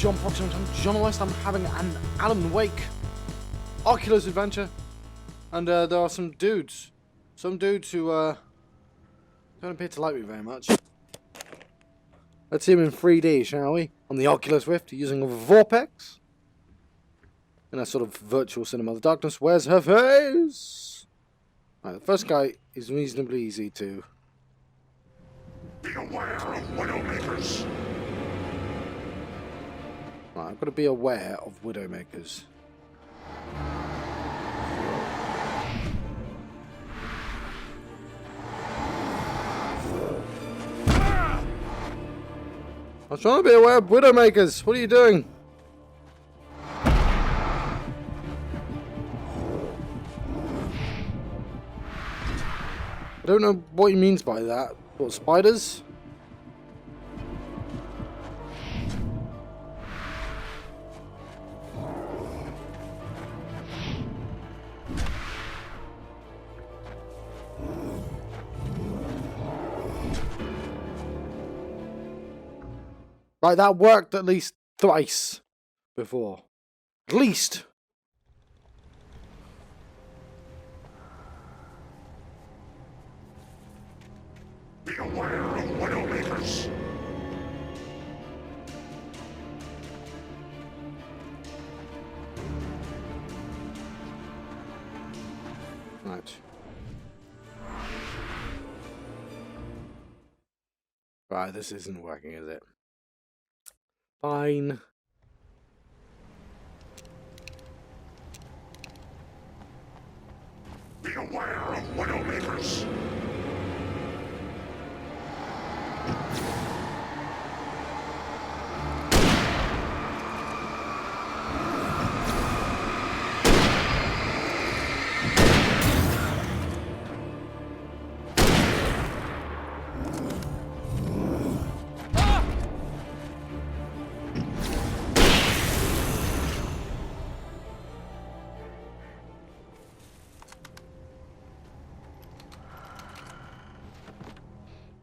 John Proxy, I'm John West. I'm having an Alan Wake Oculus adventure, and there are some dudes who don't appear to like me very much. Let's see him in 3D, shall we? On the Oculus Rift, using a Vortex in a sort of virtual cinema. The darkness wears her face. Right, the first guy is reasonably easy to. Be aware of Widowmakers. Right, I've got to be aware of Widowmakers. I was trying to be aware of Widowmakers. What are you doing? I don't know what he means by that. What, spiders? Right, that worked at least thrice before. At least. Be aware of Widowmakers. Right. Right, this isn't working, is it? Fine. Be aware of Widowmakers.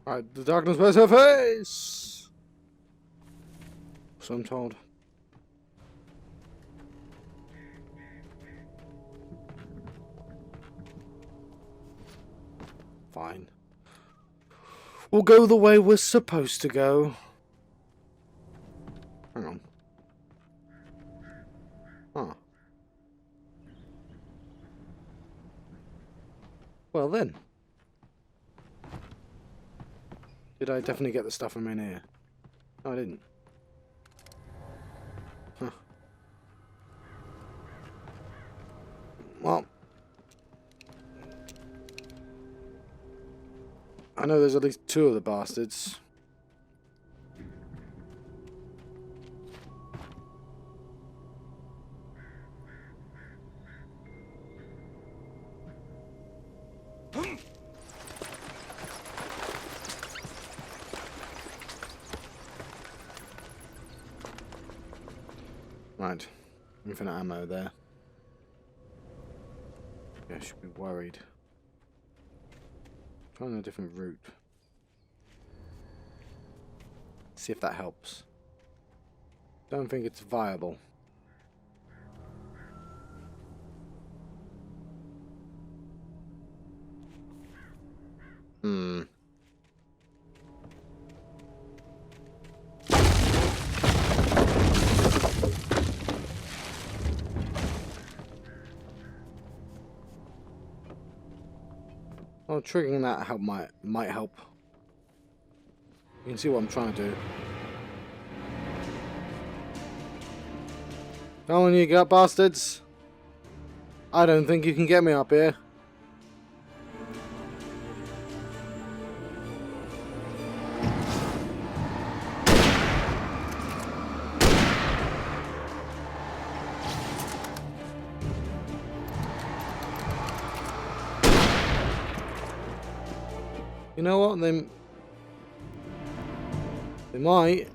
Alright, the darkness wears her face! So I'm told. Fine. We'll go the way we're supposed to go. Hang on. Huh. Well then. Did I definitely get the stuff from in here? No, I didn't. Huh. Well. I know there's at least two of the bastards. Right, infinite ammo there. Yeah, I should be worried. Trying a different route. See if that helps. Don't think it's viable. Hmm. Well, triggering that help might help. You can see what I'm trying to do. Come on, you gut bastards! I don't think you can get me up here. You know what? They might.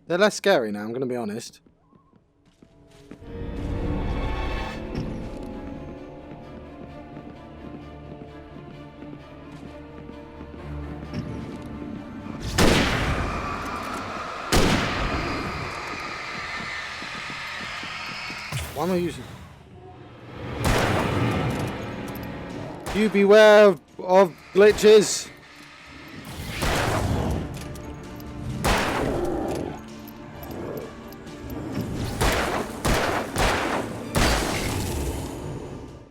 They're less scary now, I'm going to be honest. Why am I using... You beware of glitches.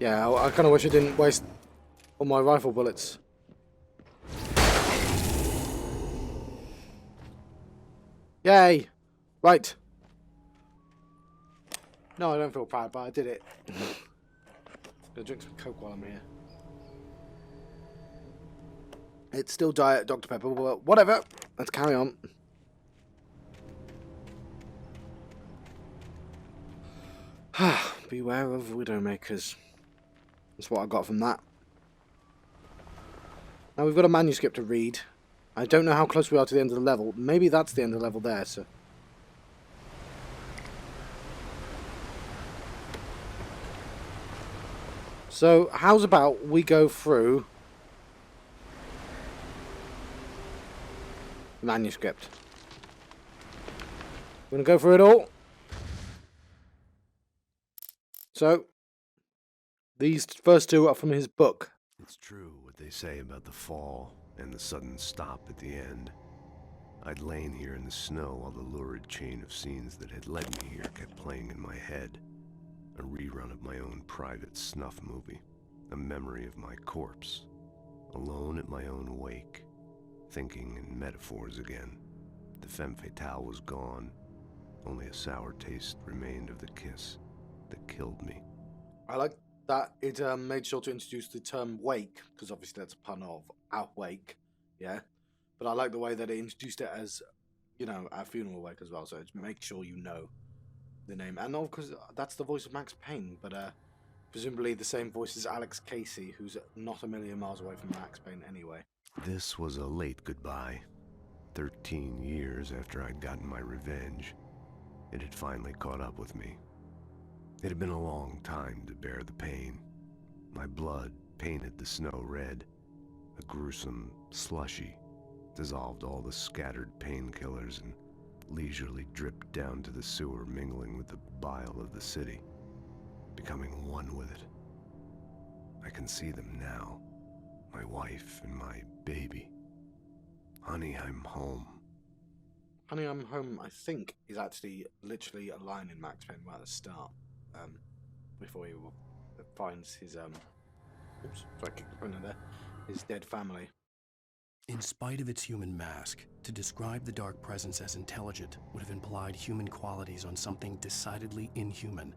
Yeah, I kind of wish I didn't waste all my rifle bullets. Yay! Right. No, I don't feel proud, but I did it. Gonna drink some Coke while I'm here. It's still Diet Dr. Pepper, but whatever. Let's carry on. Beware of Widowmakers. That's what I got from that. Now we've got a manuscript to read. I don't know how close we are to the end of the level. Maybe that's the end of the level there, so... So, how's about we go through the manuscript? We're going to go through it all. So, these first two are from his book. It's true what they say about the fall and the sudden stop at the end. I'd lain here in the snow while the lurid chain of scenes that had led me here kept playing in my head. A rerun of my own private snuff movie. A memory of my corpse. Alone at my own wake. Thinking in metaphors again. The femme fatale was gone. Only a sour taste remained of the kiss that killed me. I like that it made sure to introduce the term wake, because obviously that's a pun of outwake, yeah? But I like the way that it introduced it as, you know, a funeral wake as well, so it makes sure you know the name. And of course, that's the voice of Max Payne, but presumably the same voice as Alex Casey, who's not a million miles away from Max Payne anyway. This was a late goodbye. 13 years after I'd gotten my revenge, it had finally caught up with me. It had been a long time to bear the pain. My blood painted the snow red. A gruesome slushy dissolved all the scattered painkillers and leisurely dripped down to the sewer, mingling with the bile of the city, becoming one with it. I can see them now, my wife and my baby. Honey, I'm home. Honey, I'm home, I think, is actually literally a line in Max Payne right at the start. Before he finds his, oops, sorry, I kicked the printer there, his dead family. In spite of its human mask, to describe the dark presence as intelligent would have implied human qualities on something decidedly inhuman.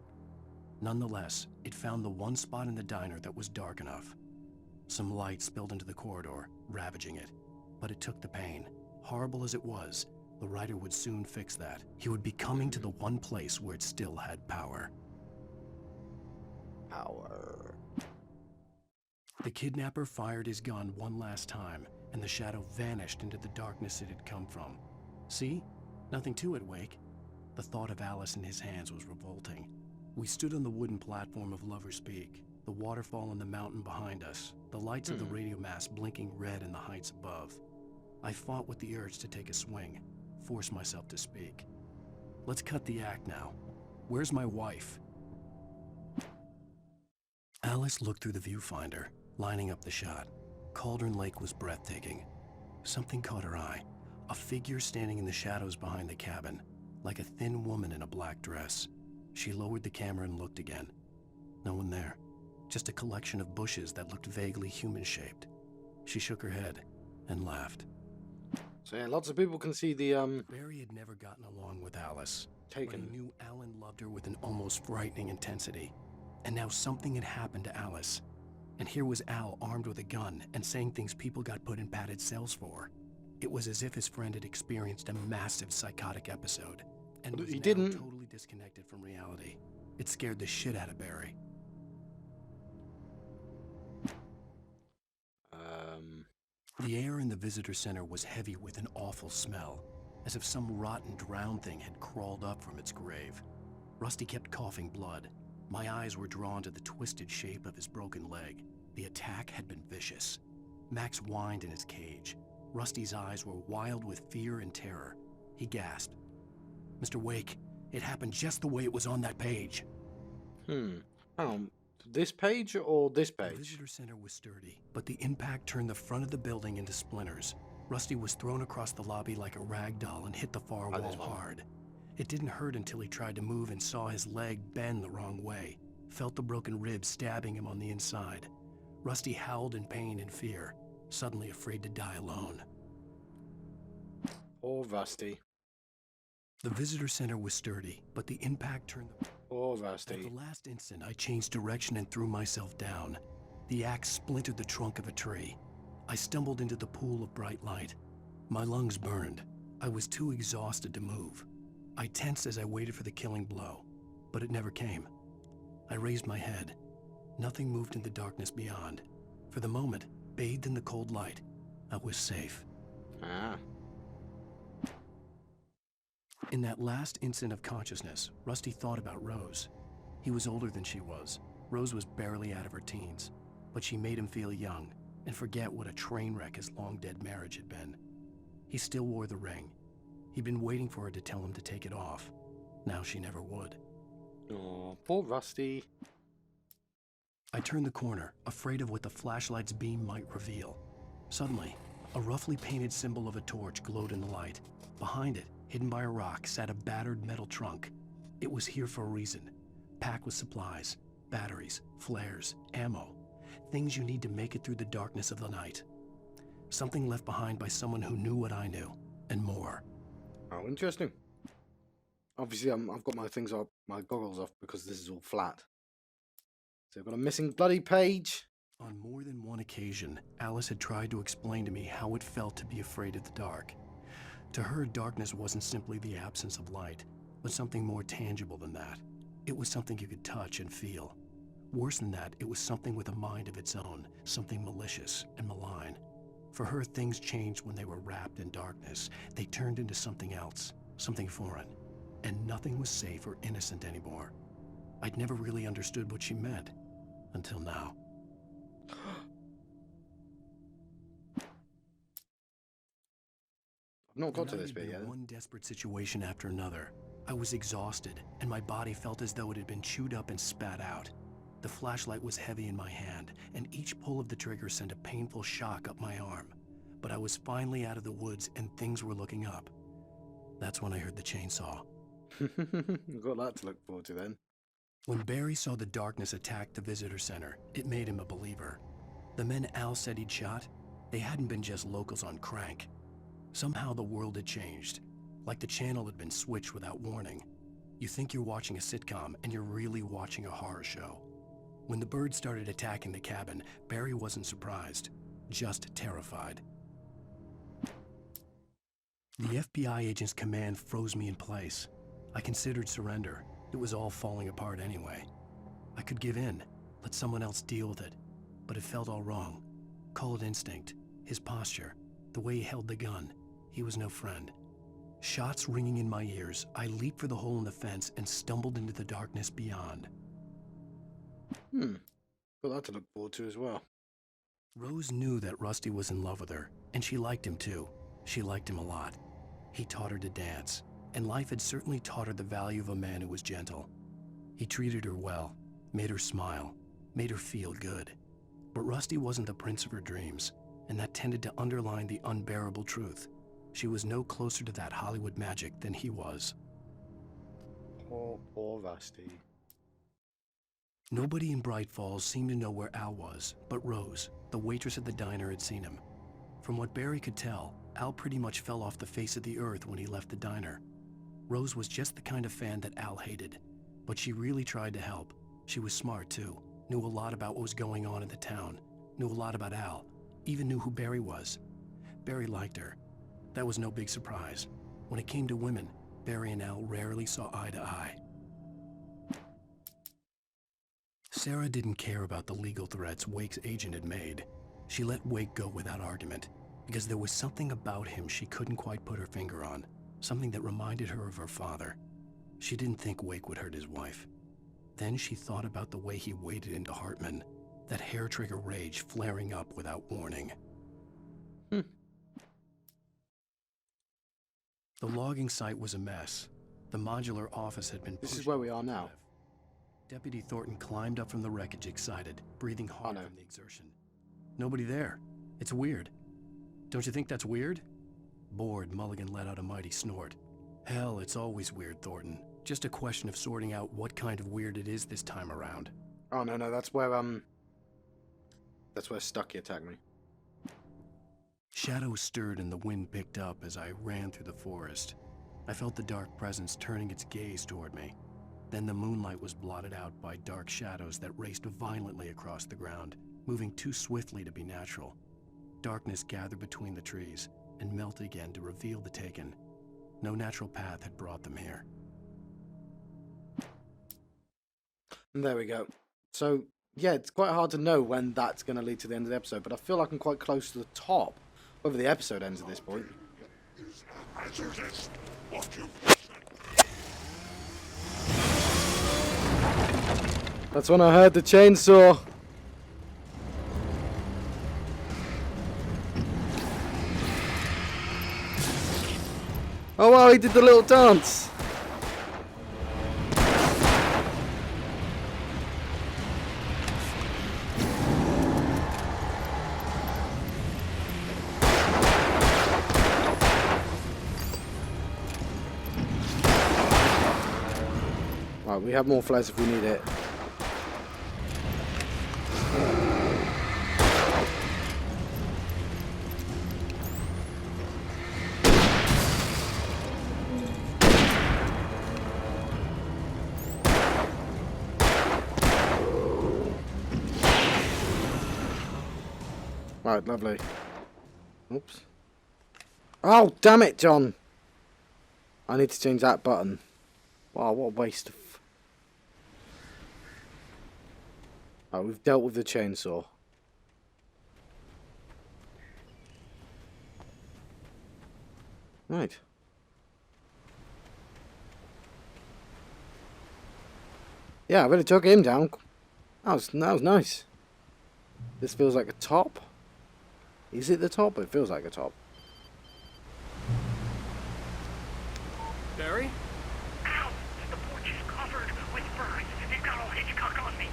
Nonetheless, it found the one spot in the diner that was dark enough. Some light spilled into the corridor, ravaging it. But it took the pain. Horrible as it was, the writer would soon fix that. He would be coming to the one place where it still had power. Power. The kidnapper fired his gun one last time, and the shadow vanished into the darkness it had come from. See? Nothing to it, Wake. The thought of Alice in his hands was revolting. We stood on the wooden platform of Lover's Peak, the waterfall on the mountain behind us, the lights of the radio mast blinking red in the heights above. I fought with the urge to take a swing, force myself to speak. Let's cut the act now. Where's my wife? Alice looked through the viewfinder, lining up the shot. Cauldron Lake was breathtaking. Something caught her eye. A figure standing in the shadows behind the cabin, like a thin woman in a black dress. She lowered the camera and looked again. No one there. Just a collection of bushes that looked vaguely human-shaped. She shook her head and laughed. So yeah, lots of people can see the Barry had never gotten along with Alice. taken. But he knew Alan loved her with an almost frightening intensity. And now something had happened to Alice. And here was Al armed with a gun and saying things people got put in padded cells for. It was as if his friend had experienced a massive psychotic episode and But was he now didn't. totally disconnected from reality. It scared the shit out of Barry. The air in the visitor center was heavy with an awful smell, as if some rotten drowned thing had crawled up from its grave. Rusty kept coughing blood. My eyes were drawn to the twisted shape of his broken leg. The attack had been vicious. Max whined in his cage. Rusty's eyes were wild with fear and terror. He gasped. "Mr. Wake, it happened just the way it was on that page." Hang on. This page or this The page? visitor center was sturdy, but the impact turned the front of the building into splinters. Rusty was thrown across the lobby like a rag doll and hit the far wall this one. hard. It didn't hurt until he tried to move and saw his leg bend the wrong way, felt the broken rib stabbing him on the inside. Rusty howled in pain and fear, suddenly afraid to die alone. Poor Rusty. The visitor center was sturdy, but the impact turned the... Poor At Rusty. the last instant, I changed direction and threw myself down. The axe splintered the trunk of a tree. I stumbled into the pool of bright light. My lungs burned. I was too exhausted to move. I tensed as I waited for the killing blow, but it never came. I raised my head. Nothing moved in the darkness beyond. For the moment, bathed in the cold light, I was safe. Ah. In that last instant of consciousness, Rusty thought about Rose. He was older than she was. Rose was barely out of her teens, but she made him feel young and forget what a train wreck his long-dead marriage had been. He still wore the ring. He'd been waiting for her to tell him to take it off. Now she never would. Oh, poor Rusty. I turned the corner, afraid of what the flashlight's beam might reveal. Suddenly, a roughly painted symbol of a torch glowed in the light. Behind it, hidden by a rock, sat a battered metal trunk. It was here for a reason, packed with supplies, batteries, flares, ammo, things you need to make it through the darkness of the night. Something left behind by someone who knew what I knew, and more. Oh, interesting. Obviously, I've got my things off, my goggles off, because this is all flat. So I've got a missing bloody page. On more than one occasion, Alice had tried to explain to me how it felt to be afraid of the dark. To her, darkness wasn't simply the absence of light, but something more tangible than that. It was something you could touch and feel. Worse than that, it was something with a mind of its own, something malicious and malign. For her, things changed when they were wrapped in darkness. They turned into something else, something foreign, and nothing was safe or innocent anymore. I'd never really understood what she meant, until now. I've not got to The this night had bit been yet. one desperate situation after another. I was exhausted, and my body felt as though it had been chewed up and spat out. The flashlight was heavy in my hand, and each pull of the trigger sent a painful shock up my arm. But I was finally out of the woods, and things were looking up. That's when I heard the chainsaw. I've got that to look forward to then. When Barry saw the darkness attack the visitor center, it made him a believer. The men Al said he'd shot, they hadn't been just locals on crank. Somehow the world had changed, like the channel had been switched without warning. You think you're watching a sitcom, and you're really watching a horror show. When the birds started attacking the cabin, Barry wasn't surprised, just terrified. The FBI agent's command froze me in place. I considered surrender. It was all falling apart anyway. I could give in, let someone else deal with it, but it felt all wrong. Call it instinct, his posture, the way he held the gun. He was no friend. Shots ringing in my ears, I leaped for the hole in the fence and stumbled into the darkness beyond. Got that to look forward to as well. Rose knew that Rusty was in love with her, and she liked him too. She liked him a lot. He taught her to dance, and life had certainly taught her the value of a man who was gentle. He treated her well, made her smile, made her feel good. But Rusty wasn't the prince of her dreams, and that tended to underline the unbearable truth. She was no closer to that Hollywood magic than he was. Poor Rusty. Nobody in Bright Falls seemed to know where Al was, but Rose, the waitress at the diner, had seen him. From what Barry could tell, Al pretty much fell off the face of the earth when he left the diner. Rose was just the kind of fan that Al hated, but she really tried to help. She was smart too, knew a lot about what was going on in the town, knew a lot about Al, even knew who Barry was. Barry liked her. That was no big surprise. When it came to women, Barry and Al rarely saw eye to eye. Sarah didn't care about the legal threats Wake's agent had made. She let Wake go without argument, because there was something about him she couldn't quite put her finger on. something that reminded her of her father. She didn't think Wake would hurt his wife. Then she thought about the way he waded into Hartman, that hair-trigger rage flaring up without warning. Hmm. The logging site was a mess. The modular office had been This is pushed where we off are the now. cliff. Deputy Thornton climbed up from the wreckage excited, breathing hard no. from the exertion. Nobody there. It's weird. Don't you think that's weird? Bored, Mulligan let out a mighty snort. Hell, it's always weird, Thornton. Just a question of sorting out what kind of weird it is this time around. Oh no, that's where Stucky attacked me. Shadows stirred and the wind picked up as I ran through the forest. I felt the dark presence turning its gaze toward me. Then the moonlight was blotted out by dark shadows that raced violently across the ground, moving too swiftly to be natural. Darkness gathered between the trees and melted again to reveal the Taken. No natural path had brought them here. And there we go. So, yeah, it's quite hard to know when that's going to lead to the end of the episode, but I feel like I'm quite close to the top, whether the episode ends at this point. Hazardous occupation. That's when I heard the chainsaw. Oh wow, he did the little dance. Right, we have more flares if we need it. Right, lovely. Oops. Oh, damn it, John! I need to change that button. Wow, what a waste of... Oh, we've dealt with the chainsaw. Right. Yeah, I really took him down. That was nice. This feels like a top. Is it the top? It feels like a top. Barry? Ow! The porch is covered with birds. They've got all Hitchcock on me.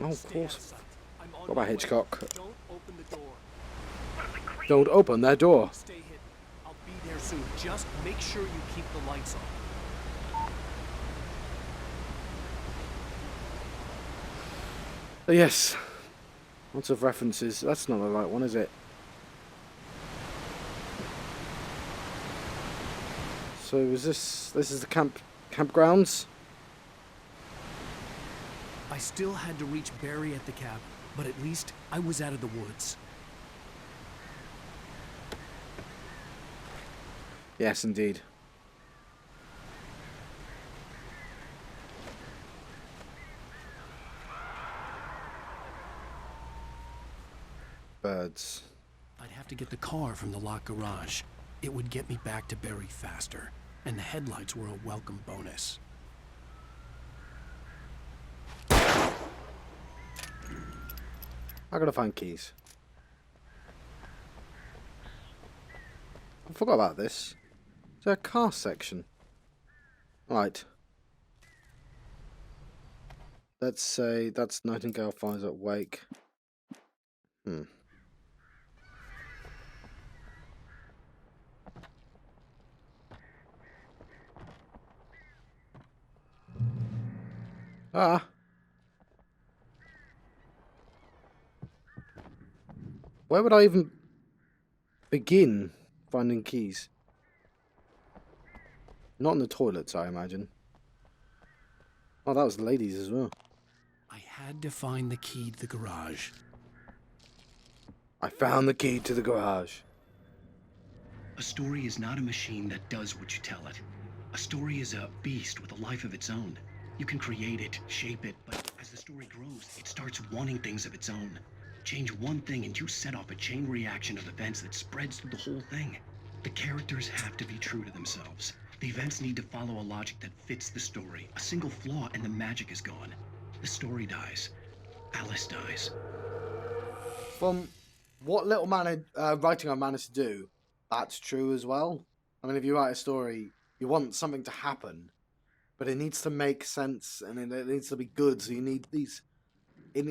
Oh, of course. What about Hitchcock? Don't open the door. What am I crazy? Don't open their door. Stay hidden. I'll be there soon. Just make sure you keep the lights on. Yes. Lots of references. That's not the right one, is it? So is this is the campgrounds? I still had to reach Barry at the cab, but at least I was out of the woods. Yes, indeed. Birds. I'd have to get the car from the locked garage. It would get me back to Barry faster, and the headlights were a welcome bonus. I gotta find keys. I forgot about this. Is there a car section? Right. Let's say that's Nightingale finds at Wake. Ah. Where would I even begin finding keys? Not in the toilets, I imagine. Oh, that was the ladies as well. I had to find the key to the garage. I found the key to the garage. A story is not a machine that does what you tell it. A story is a beast with a life of its own. You can create it, shape it, but as the story grows, it starts wanting things of its own. Change one thing and you set off a chain reaction of events that spreads through the whole thing. The characters have to be true to themselves. The events need to follow a logic that fits the story. A single flaw and the magic is gone. The story dies. Alice dies. From what little writing I managed to do, that's true as well. I mean, if you write a story, you want something to happen, but it needs to make sense and it needs to be good. So you need these. It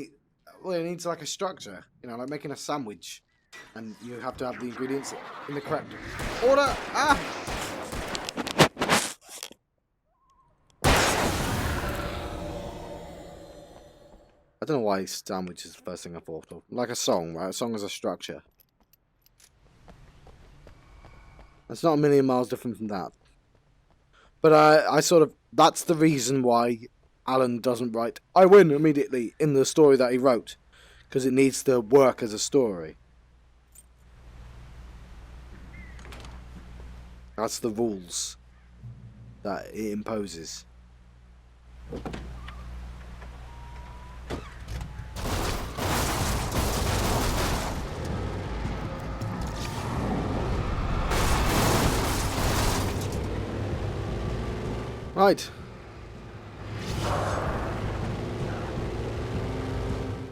needs like a structure, you know, like making a sandwich, and you have to have the ingredients in the correct order. Ah! I don't know why sandwich is the first thing I thought of. Like a song, right? A song is a structure. It's not a million miles different from that. But I sort of... That's the reason why Alan doesn't write "I win" immediately in the story that he wrote. Because it needs to work as a story. That's the rules that it imposes. Right.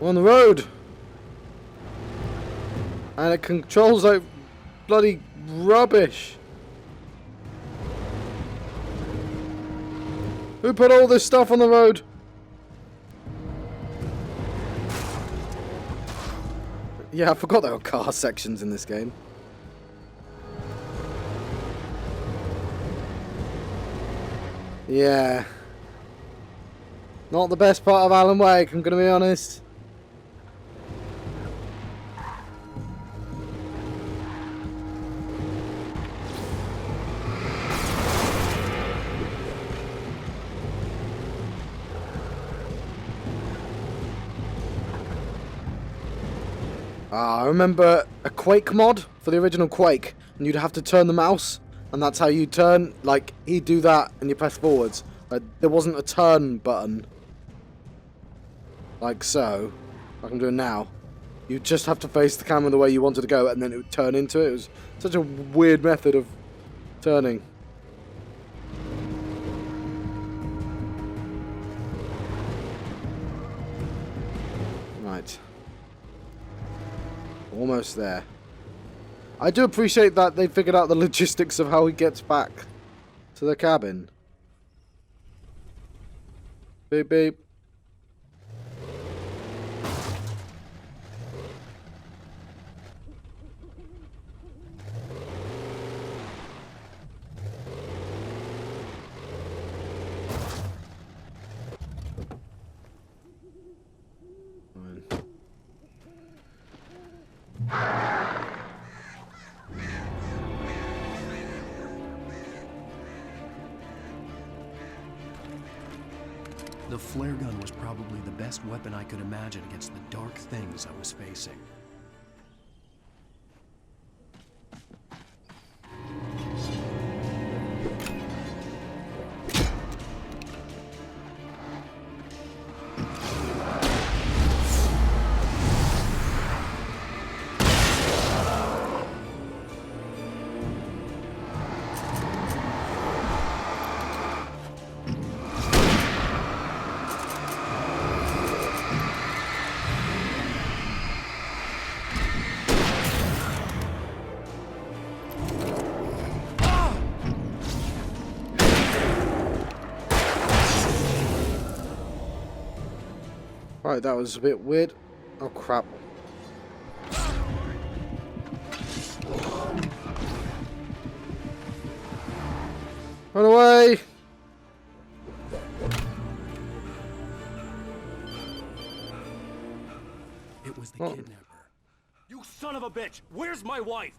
We're on the road. And it controls like bloody rubbish. Who put all this stuff on the road? Yeah, I forgot there were car sections in this game. Yeah. Not the best part of Alan Wake, I'm gonna be honest. I remember a Quake mod for the original Quake, and you'd have to turn the mouse, and that's how you turn. Like, he'd do that, and you press forwards. There wasn't a turn button. Like so. Like I'm doing now. You just have to face the camera the way you wanted to go, and then it would turn into it. It was such a weird method of turning. Right. Almost there. I do appreciate that they figured out the logistics of how he gets back to the cabin. Beep beep. The flare gun was probably the best weapon I could imagine against the dark things I was facing. Right, that was a bit weird. Oh crap. Run away! It was the kidnapper. You son of a bitch! Where's my wife?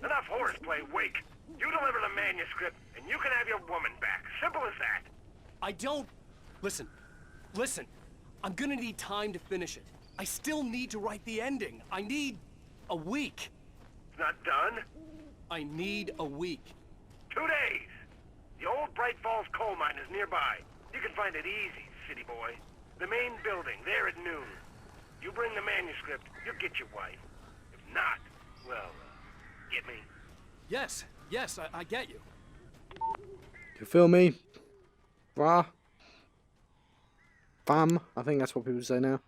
Enough horseplay, Wake. You deliver the manuscript, and you can have your woman back. Simple as that. I don't... Listen. I'm gonna need time to finish it. I still need to write the ending. I need a week. It's not done. I need a week. 2 days. The old Bright Falls coal mine is nearby. You can find it easy, city boy. The main building, there at noon. You bring the manuscript, you'll get your wife. If not, well, get me? Yes, Yes, I get you. You feel me? Rah? Fam? I think that's what people say now.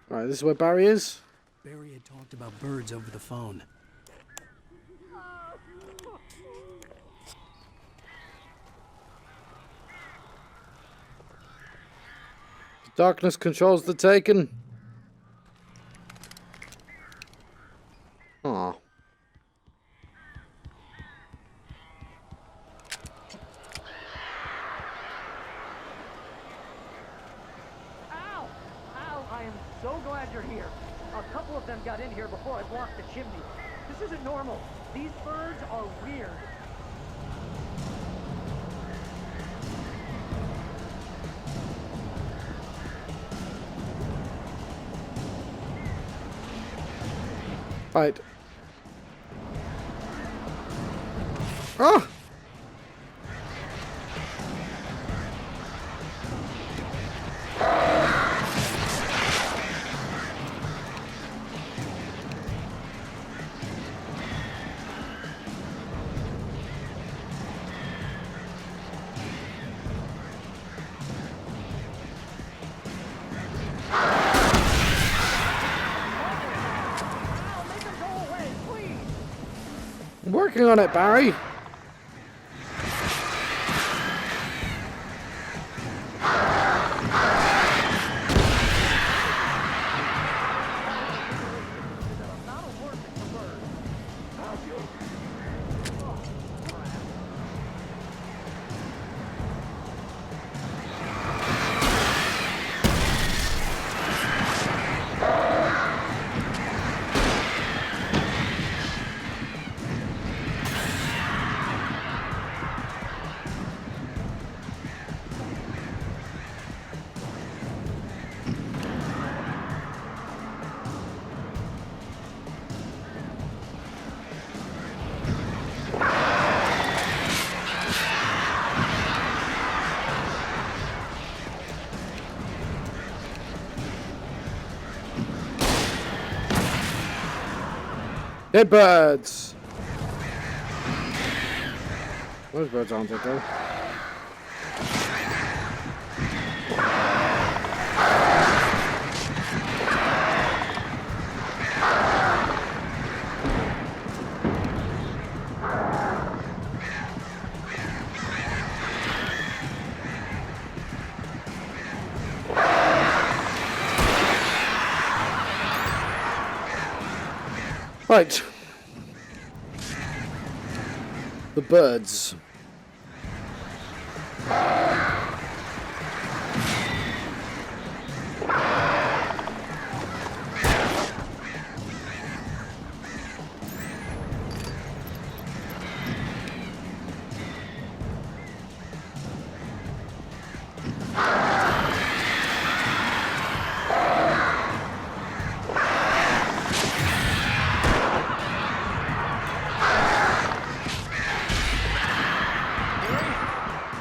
Right, this is where Barry is. Barry had talked about birds over the phone. Darkness controls the taken. Aw. Ow! Ow! I am so glad you're here. A couple of them got in here before I blocked the chimney. This isn't normal. These birds are weird. Right. Ah! Ow! Make them go away, please! I'm working on it, Barry. Not a word for birds. Dead birds. Those birds aren't dead though. Right. The birds.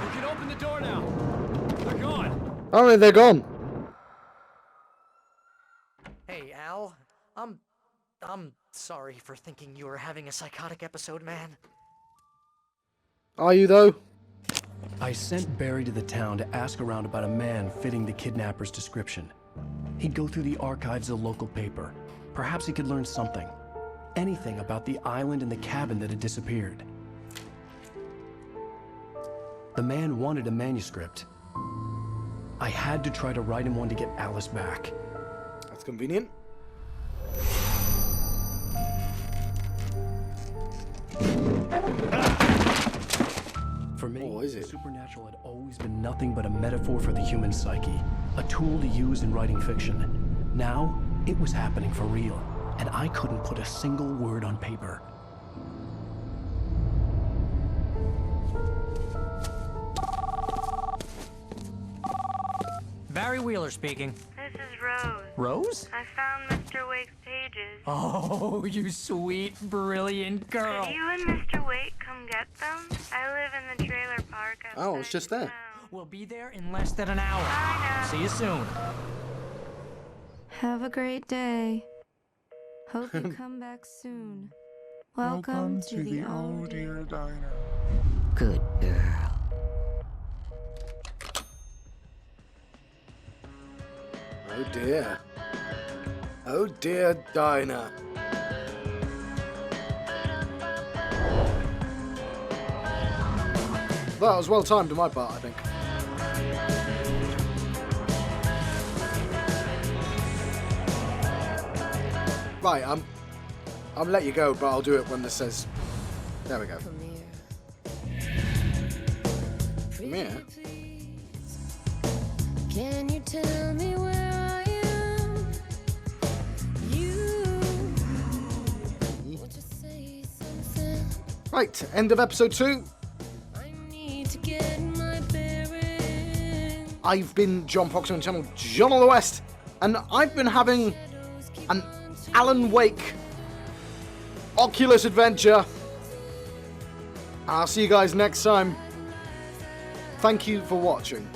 You can open the door now. They're gone. Oh, they're gone. Hey, Al. I'm sorry for thinking you were having a psychotic episode, man. Are you though? I sent Barry to the town to ask around about a man fitting the kidnapper's description. He'd go through the archives of the local paper. Perhaps he could learn something. Anything about the island and the cabin that had disappeared. The man wanted a manuscript. I had to try to write him one to get Alice back. That's convenient. For me, Oh, is the it? supernatural had always been nothing but a metaphor for the human psyche, a tool to use in writing fiction. Now, it was happening for real, and I couldn't put a single word on paper. Barry Wheeler speaking. This is Rose. Rose? I found Mr. Wake's pages. Oh, you sweet, brilliant girl. Could you and Mr. Wake come get them? I live in the trailer park outside Oh, it's just there. town. We'll be there in less than an hour. Bye now. See you soon. Have a great day. Hope you come back soon. Welcome to the Oh Dear Diner. Good girl. Oh dear. Oh dear, Dinah. That was well timed on my part, I think. Right, I'm let you go, but I'll do it when this says. There we go. Come here. Can you tell me where I am? Won't you say something? Right, end of episode 2. I need to get my bearings. I've been John Proxy on the channel John of the West, and I've been having an Alan Wake Oculus adventure. I'll see you guys next time. Thank you for watching.